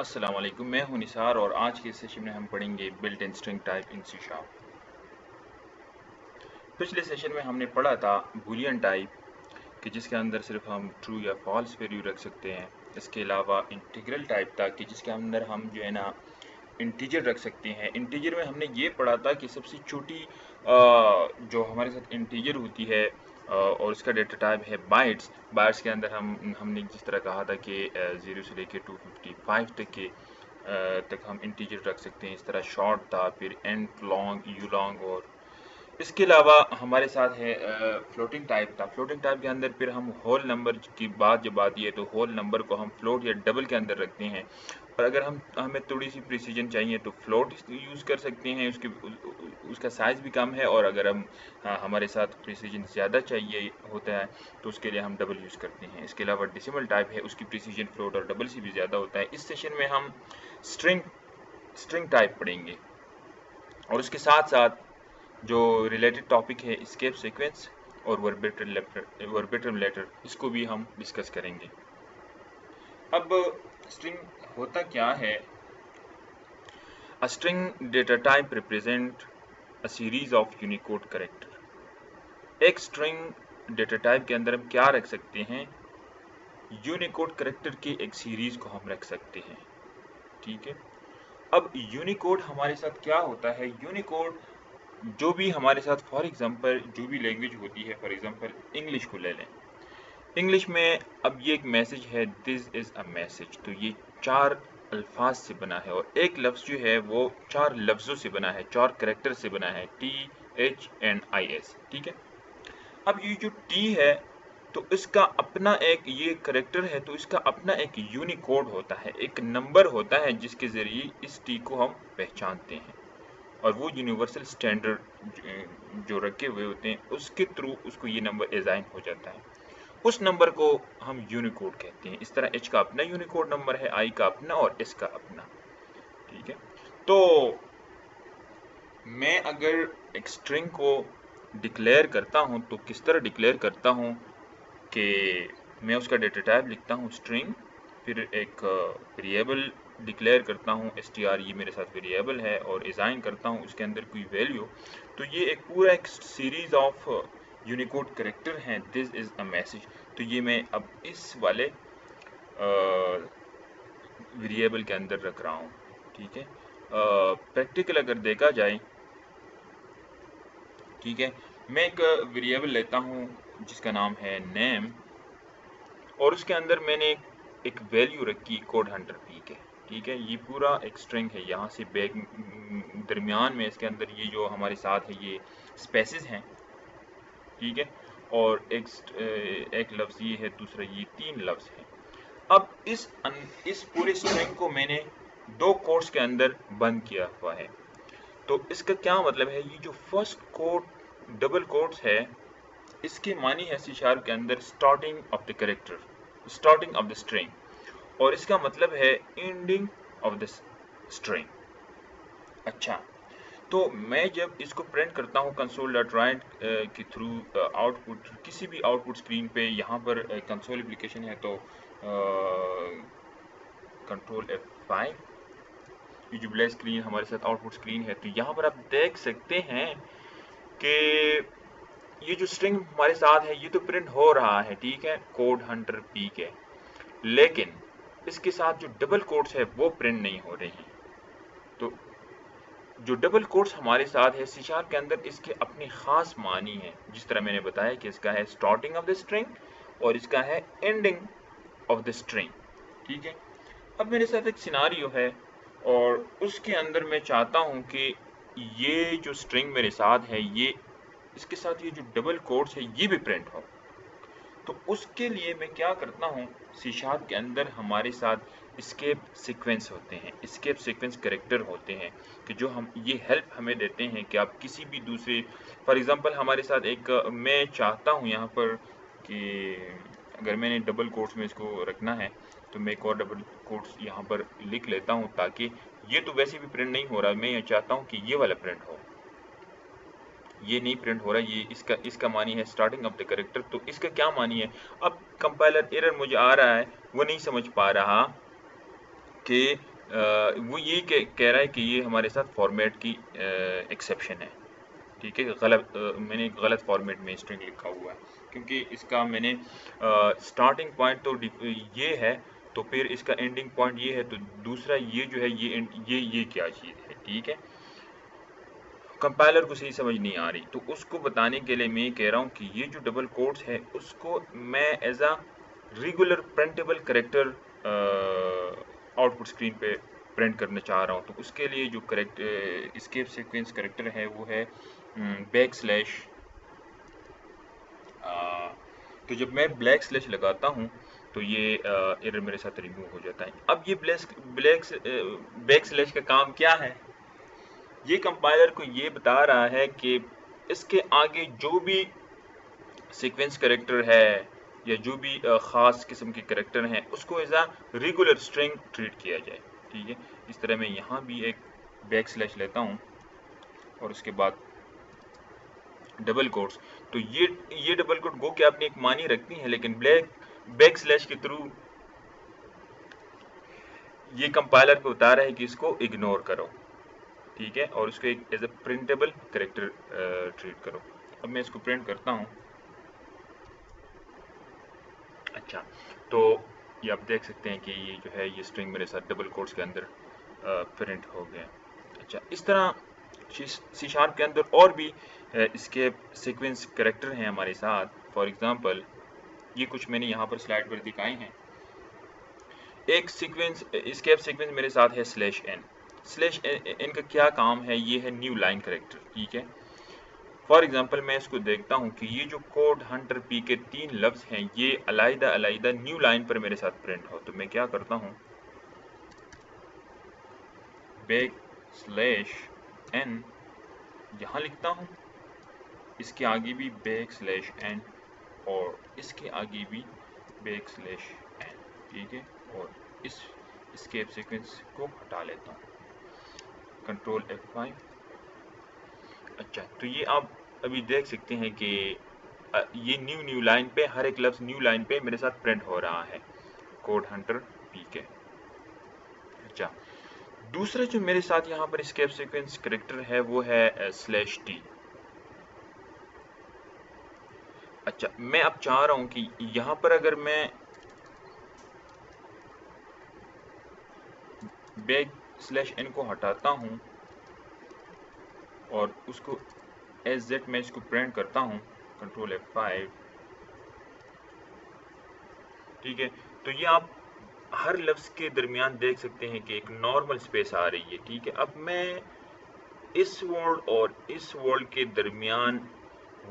अस्सलाम वालेकुम, मैं हूं निसार और आज के सेशन में हम पढ़ेंगे built in string type in C sharp. पिछले सेशन में हमने पढ़ा था बूलियन टाइप कि जिसके अंदर सिर्फ हम ट्रू या फॉल्स वैल्यू रख सकते हैं। इसके अलावा इंटीग्रल टाइप था कि जिसके अंदर हम जो है ना इंटीजर रख सकते हैं। इंटीजर में हमने ये पढ़ा था कि सबसे छोटी जो हमारे साथ इंटीजर होती है और इसका डेटा टाइप है बाइट्स। बाइट्स के अंदर हमने जिस तरह कहा था कि 0 से लेके 255 तक हम इंटीजर रख सकते हैं। इस तरह शॉर्ट था, फिर एंड लॉन्ग, यू लॉन्ग। और इसके अलावा हमारे साथ है फ्लोटिंग टाइप था। फ्लोटिंग टाइप के अंदर फिर हम होल नंबर की बात जब आती है तो होल नंबर को हम फ्लोट या डबल के अंदर रखते हैं। और अगर हमें थोड़ी सी प्रिसीजन चाहिए तो फ्लोट यूज़ कर सकते हैं। उसका साइज़ भी कम है। और अगर हमारे साथ प्रिसीजन ज़्यादा चाहिए होता है तो उसके लिए हम डबल यूज़ करते हैं। इसके अलावा डेसिमल टाइप है, उसकी प्रिसीजन फ्लोट और डबल से भी ज़्यादा होता है। इस सेशन में हम स्ट्रिंग स्ट्रिंग टाइप पढ़ेंगे और उसके साथ साथ जो रिलेटेड टॉपिक है एस्केप सीक्वेंस और वर्बिटल लेटर, इसको भी हम डिस्कस करेंगे। अब स्ट्रिंग होता क्या है? A string data type represent a series of Unicode character. एक स्ट्रिंग डेटा टाइप के अंदर हम क्या रख सकते हैं? यूनिकोड कैरेक्टर की एक सीरीज को हम रख सकते हैं। ठीक है। अब यूनिकोड हमारे साथ क्या होता है? यूनिकोड जो भी हमारे साथ, फॉर एग्जांपल जो भी लैंग्वेज होती है, फॉर एग्जांपल इंग्लिश को ले लें। इंग्लिश में अब ये एक मैसेज है, दिस इज़ अ मैसेज, तो ये 4 अल्फाज से बना है और एक लफ्ज़ जो है वो 4 लफ्ज़ों से बना है, 4 कैरेक्टर से बना है, THNIS। ठीक है। अब ये जो टी है तो इसका अपना एक ये कैरेक्टर है, तो इसका अपना एक यूनिकोड होता है, एक नंबर होता है जिसके ज़रिए इस टी को हम पहचानते हैं। और वो यूनिवर्सल स्टैंडर्ड जो रखे हुए होते हैं उसके थ्रू उसको ये नंबर असाइन हो जाता है। उस नंबर को हम यूनिकोड कहते हैं। इस तरह एच का अपना यूनिकोड नंबर है, आई का अपना और एस का अपना। ठीक है। तो मैं अगर एक स्ट्रिंग को डिक्लेयर करता हूं तो किस तरह डिक्लेयर करता हूं कि मैं उसका डेटा टाइप लिखता हूं स्ट्रिंग, फिर एक वेरिएबल डिक्लेयर करता हूं str, ये मेरे साथ वेरिएबल है, और असाइन करता हूं उसके अंदर कोई वैल्यू। तो ये एक पूरा एक सीरीज ऑफ यूनिकोड कैरेक्टर हैं, दिस इज़ अ मैसेज। तो ये मैं अब इस वाले वेरिएबल के अंदर रख रहा हूँ। ठीक है। प्रैक्टिकल अगर देखा जाए, ठीक है, मैं एक वेरिएबल लेता हूँ जिसका नाम है नेम और उसके अंदर मैंने एक वैल्यू रखी कोड हंटर पी के। ठीक है। ये पूरा एक स्ट्रिंग है, यहाँ से बैक दरमियान में इसके अंदर ये जो हमारे साथ है ये स्पेसेस हैं। ठीक है। और एक लफ्ज़ ये है, दूसरा ये 3 लफ्ज़ हैं। अब इस पूरे स्ट्रिंग को मैंने 2 कोट्स के अंदर बंद किया हुआ है। तो इसका क्या मतलब है? ये जो फर्स्ट कोट डबल कोट्स है, इसके मानी है सी शार्प के अंदर starting of the character, starting of the string, और इसका मतलब है एंडिंग ऑफ द स्ट्रिंग। अच्छा, तो मैं जब इसको प्रिंट करता हूँ कंसोल डॉट राइट के थ्रू आउटपुट, किसी भी आउटपुट स्क्रीन पे, यहाँ पर कंसोल एप्लीकेशन है तो कंट्रोल F5, ये जो ब्लैक स्क्रीन हमारे साथ आउटपुट स्क्रीन है, तो यहाँ पर आप देख सकते हैं कि ये जो स्ट्रिंग हमारे साथ है ये तो प्रिंट हो रहा है। ठीक है, कोड हंटर पी के, लेकिन इसके साथ जो डबल कोट्स है वो प्रिंट नहीं हो रही हैं। तो जो डबल कोट्स हमारे साथ है सी शार्प के अंदर, इसके अपने खास मानी है, जिस तरह मैंने बताया कि इसका है स्टार्टिंग ऑफ द स्ट्रिंग और इसका है एंडिंग ऑफ द स्ट्रिंग। ठीक है। अब मेरे साथ एक सिनारियो है और उसके अंदर मैं चाहता हूं कि ये जो स्ट्रिंग मेरे साथ है, ये इसके साथ ये जो डबल कोट्स है ये भी प्रिंट हो। तो उसके लिए मैं क्या करता हूँ, सी शार्प के अंदर हमारे साथ एस्केप सीक्वेंस होते हैं, एस्केप सीक्वेंस कैरेक्टर होते हैं कि जो हम ये हेल्प हमें देते हैं कि आप किसी भी दूसरे, फॉर एग्जांपल हमारे साथ एक मैं चाहता हूँ यहाँ पर कि अगर मैंने डबल कोट्स में इसको रखना है तो मैं एक और डबल कोट्स यहाँ पर लिख लेता हूँ, ताकि ये तो वैसे भी प्रिंट नहीं हो रहा, मैं ये चाहता हूँ कि ये वाला प्रिंट हो। ये नहीं प्रिंट हो रहा, ये इसका मानी है स्टार्टिंग ऑफ द कैरेक्टर, तो इसका क्या मानी है? अब कंपाइलर एरर मुझे आ रहा है, वो नहीं समझ पा रहा कि वो ये कह रहा है कि ये हमारे साथ फॉर्मेट की एक्सेप्शन है, ठीक है। गलत मैंने गलत फॉर्मेट में स्ट्रिंग लिखा हुआ है, क्योंकि इसका मैंने स्टार्टिंग पॉइंट तो ये है, तो फिर इसका एंडिंग पॉइंट ये है, तो दूसरा ये जो है ये क्या चीज़ है, ठीक है। कंपाइलर को सही समझ नहीं आ रही, तो उसको बताने के लिए मैं ये कह रहा हूँ कि ये जो डबल कोट्स है उसको मैं as a regular printable character output screen पे प्रिंट करना चाह रहा हूँ। तो उसके लिए जो एस्केप सीक्वेंस करेक्टर है वो है बैक स्लैश। तो जब मैं ब्लैक स्लैश लगाता हूँ तो ये एरर मेरे साथ रिमूव हो जाता है। अब ये बैक स्लैश का काम क्या है, ये कंपाइलर को ये बता रहा है कि इसके आगे जो भी सीक्वेंस करेक्टर है या जो भी ख़ास किस्म के करेक्टर हैं उसको एज आ रेगुलर स्ट्रिंग ट्रीट किया जाए, ठीक है। इस तरह मैं यहाँ भी एक बैक स्लैश लेता हूँ और उसके बाद डबल कोट्स। तो ये डबल कोट गो के अपनी एक मानी रखती हैं, लेकिन बैक स्लैश के थ्रू ये कंपाइलर को बता रहा है कि इसको इग्नोर करो, ठीक है, और उसको एक as a printable character treat करो। अब मैं इसको प्रिंट करता हूँ। अच्छा, तो ये आप देख सकते हैं कि ये जो है ये स्ट्रिंग मेरे साथ डबल कोट्स के अंदर प्रिंट हो गया। अच्छा, इस तरह सी शार्प के अंदर और भी इसके सीक्वेंस कैरेक्टर हैं हमारे साथ। फॉर एग्जांपल ये कुछ मैंने यहाँ पर स्लाइड पर दिखाए हैं। एक सीक्वेंस एस्केप सीक्वेंस मेरे साथ है स्लैश एन। स्लैश एन का क्या काम है, ये है न्यू लाइन करेक्टर, ठीक है। फॉर एग्जाम्पल मैं इसको देखता हूँ कि ये जो कोड हंटर पी के 3 लफ्ज हैं ये अलग अलग न्यू लाइन पर मेरे साथ प्रिंट हो। तो मैं क्या करता हूँ, बैक स्लैश एन यहाँ लिखता हूँ, इसके आगे भी बैक स्लैश एन और इसके आगे भी बैक स्लैश एन, ठीक है, और इस एस्केप सीक्वेंस को हटा लेता हूँ, कंट्रोल F5। अच्छा, तो ये आप अभी देख सकते हैं कि ये न्यू लाइन पे हर एक लफ्ज़ न्यू लाइन पे मेरे साथ प्रिंट हो रहा है, कोड हंटर पीके। अच्छा, दूसरा जो मेरे साथ यहाँ पर एस्केप सीक्वेंस कैरेक्टर है वो है स्लैश टी। अच्छा, मैं अब चाह रहा हूँ कि यहाँ पर अगर मैं बैक स्लैश एन को हटाता हूँ और उसको एज जेड मैं इसको प्रिंट करता हूँ, कंट्रोल F5, ठीक है। तो ये आप हर लफ्ज़ के दरमियान देख सकते हैं कि एक नॉर्मल स्पेस आ रही है, ठीक है। अब मैं इस वर्ड और इस वर्ड के दरमियान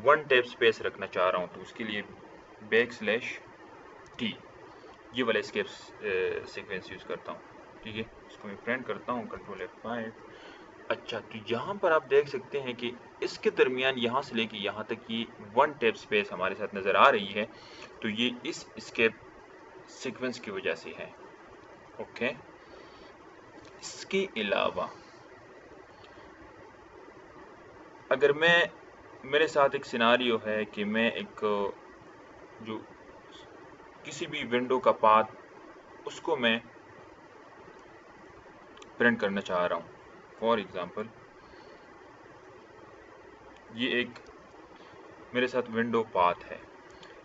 वन टैप स्पेस रखना चाह रहा हूँ, तो उसके लिए बैक स्लैश टी ये वाला एस्केप सीक्वेंस यूज़ करता हूँ, ठीक है। इसको मैं प्रिंट करता हूँ, कंट्रोल F5। अच्छा, तो यहाँ पर आप देख सकते हैं कि इसके दरमियान यहाँ से लेके यहाँ तक ये वन टैप स्पेस हमारे साथ नज़र आ रही है, तो ये इस एस्केप सीक्वेंस की वजह से है, ओके। इसके अलावा अगर मेरे साथ एक सिनारियो है कि मैं एक जो किसी भी विंडो का पाथ उसको मैं प्रिंट करना चाह रहा हूँ। फॉर एग्जांपल ये एक मेरे साथ विंडो पाथ है,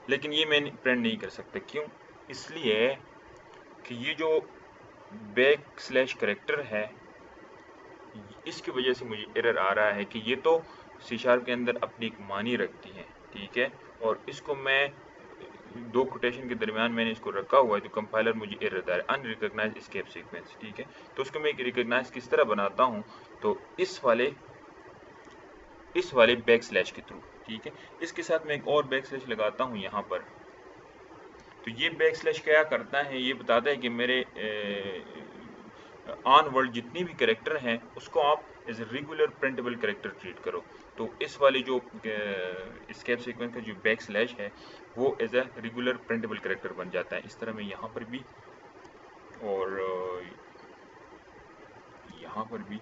लेकिन ये मैं प्रिंट नहीं कर सकता। क्यों? इसलिए कि ये जो बैक स्लैश करेक्टर है इसकी वजह से मुझे एरर आ रहा है कि ये तो सी शार्प के अंदर अपनी एक मानी रखती है, ठीक है, और इसको मैं दो कोटेशन के दरमियान मैंने इसको रखा हुआ है, तो कंपाइलर मुझे एरर दे रहा है, अनरिकॉग्नाइज्ड एस्केप सीक्वेंस, ठीक है। तो उसको मैं रिकॉग्नाइज किस तरह बनाता हूँ, तो इस वाले बैक स्लैश के थ्रू, ठीक है। इसके साथ मैं एक और बैक स्लैश लगाता हूँ यहाँ पर। तो ये बैक स्लैश क्या करता है, ये बताता है कि मेरे ऑन वर्ल्ड जितनी भी कैरेक्टर हैं उसको आप as a regular printable character treat करो। तो इस वाली जो एस्केप सीक्वेंस का जो बैक स्लैश है वो as a regular printable character बन जाता है। इस तरह मैं यहाँ पर भी और यहाँ पर भी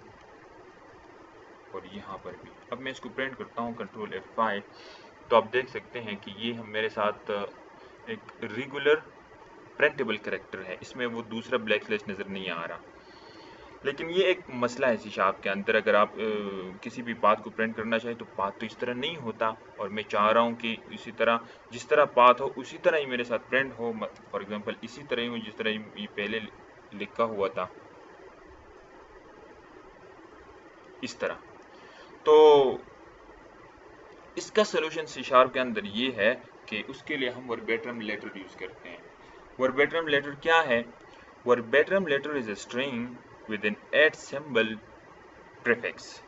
और यहाँ पर भी। अब मैं इसको प्रिंट करता हूँ, कंट्रोल F5, तो आप देख सकते हैं कि ये मेरे साथ एक रेगुलर प्रिंटेबल कैरेक्टर है, इसमें वो दूसरा ब्लैक स्लैश नज़र नहीं आ रहा। लेकिन ये एक मसला है सी शार्प के अंदर, अगर आप किसी भी पाथ को प्रिंट करना चाहें तो पाथ तो इस तरह नहीं होता, और मैं चाह रहा हूँ कि इसी तरह जिस तरह पाथ हो उसी तरह ही मेरे साथ प्रिंट हो। फॉर एग्जांपल इसी तरह ही हो जिस तरह ये पहले लिखा हुआ था, इस तरह। तो इसका सोल्यूशन सी शार्प के अंदर ये है कि उसके लिए हम वर्बेट्रम लेटर यूज़ करते हैं। वर्बेट्रम लेटर क्या है? Verbatim literal is a string with an 8 symbol prefix.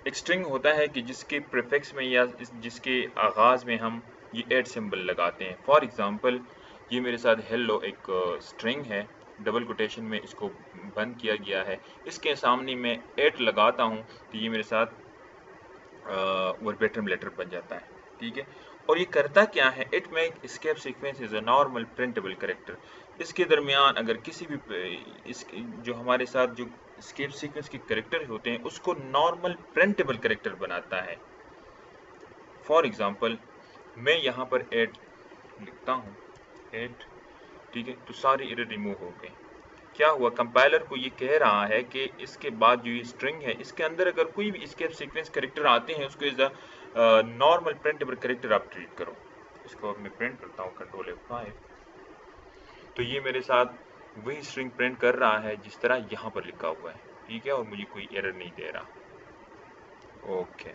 एक स्ट्रिंग होता है कि जिसके प्रीफिक्स में या जिसके आगाज़ में हम ये 8 सिंबल लगाते हैं। फॉर एग्जांपल ये मेरे साथ हेलो एक स्ट्रिंग है, डबल कोटेशन में इसको बंद किया गया है, इसके सामने मैं 8 लगाता हूँ तो ये मेरे साथ वर्बेट्रम लेटर बन जाता है, ठीक है। और ये करता क्या है? It make escape sequence is a normal printable character. इसके दरमियान अगर किसी भी इस जो हमारे साथ जो एस्केप सीक्वेंस के कैरेक्टर होते हैं उसको नॉर्मल प्रिंटेबल कैरेक्टर बनाता है। फॉर एग्जांपल मैं यहाँ पर 8 लिखता हूँ, 8, ठीक है, तो सारी एरर रिमूव हो गई। क्या हुआ? कंपाइलर को ये कह रहा है कि इसके बाद जो ये स्ट्रिंग है इसके अंदर अगर कोई भी एस्केप सीक्वेंस कैरेक्टर आते हैं उसको as a normal printable character आप ट्रीट करो। इसको अब मैं प्रिंट करता हूँ, कंट्रोल F5, तो ये मेरे साथ वही स्ट्रिंग प्रिंट कर रहा है जिस तरह यहाँ पर लिखा हुआ है, ठीक है, और मुझे कोई एरर नहीं दे रहा। ओके।